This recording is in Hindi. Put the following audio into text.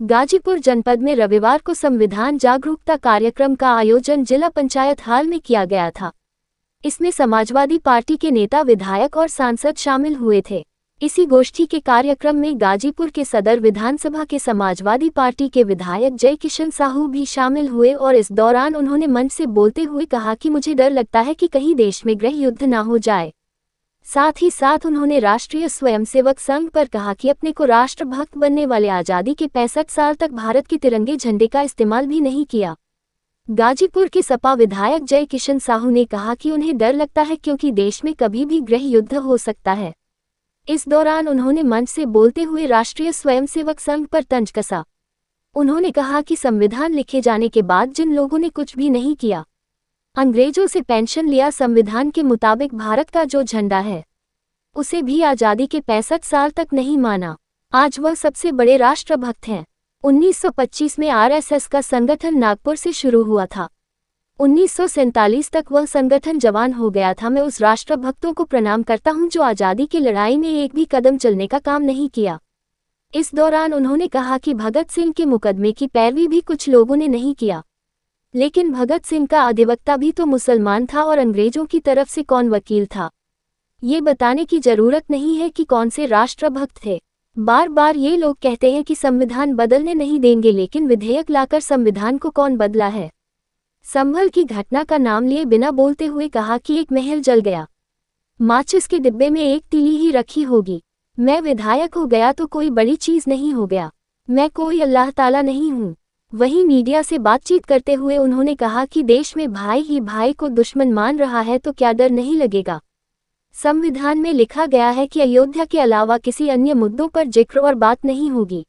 गाजीपुर जनपद में रविवार को संविधान जागरूकता कार्यक्रम का आयोजन जिला पंचायत हाल में किया गया था। इसमें समाजवादी पार्टी के नेता, विधायक और सांसद शामिल हुए थे। इसी गोष्ठी के कार्यक्रम में गाजीपुर के सदर विधानसभा के समाजवादी पार्टी के विधायक जय किशन साहू भी शामिल हुए और इस दौरान उन्होंने मंच से बोलते हुए कहा कि मुझे डर लगता है कि कहीं देश में गृह युद्ध न हो जाए। साथ ही साथ उन्होंने राष्ट्रीय स्वयंसेवक संघ पर कहा कि अपने को राष्ट्रभक्त बनने वाले आज़ादी के 65 साल तक भारत के तिरंगे झंडे का इस्तेमाल भी नहीं किया। गाजीपुर के सपा विधायक जय किशन साहू ने कहा कि उन्हें डर लगता है क्योंकि देश में कभी भी गृह युद्ध हो सकता है। इस दौरान उन्होंने मंच से बोलते हुए राष्ट्रीय स्वयंसेवक संघ पर तंज कसा। उन्होंने कहा कि संविधान लिखे जाने के बाद जिन लोगों ने कुछ भी नहीं किया, अंग्रेजों से पेंशन लिया, संविधान के मुताबिक भारत का जो झंडा है उसे भी आज़ादी के 65 साल तक नहीं माना, आज वह सबसे बड़े राष्ट्रभक्त हैं। 1925 में आरएसएस का संगठन नागपुर से शुरू हुआ था। 1947 तक वह संगठन जवान हो गया था। मैं उस राष्ट्रभक्तों को प्रणाम करता हूं जो आज़ादी की लड़ाई में एक भी कदम चलने का काम नहीं किया। इस दौरान उन्होंने कहा कि भगत सिंह के मुकदमे की पैरवी भी कुछ लोगों ने नहीं किया, लेकिन भगत सिंह का अधिवक्ता भी तो मुसलमान था और अंग्रेजों की तरफ से कौन वकील था, ये बताने की जरूरत नहीं है कि कौन से राष्ट्रभक्त थे। बार बार ये लोग कहते हैं कि संविधान बदलने नहीं देंगे, लेकिन विधेयक लाकर संविधान को कौन बदला है। संभल की घटना का नाम लिए बिना बोलते हुए कहा कि एक महल जल गया, माचिस के डिब्बे में एक तीली ही रखी होगी। मैं विधायक हो गया तो कोई बड़ी चीज नहीं हो गया, मैं कोई अल्लाह ताला नहीं हूँ। वहीं मीडिया से बातचीत करते हुए उन्होंने कहा कि देश में भाई ही भाई को दुश्मन मान रहा है तो क्या डर नहीं लगेगा। संविधान में लिखा गया है कि अयोध्या के अलावा किसी अन्य मुद्दों पर जिक्र और बात नहीं होगी।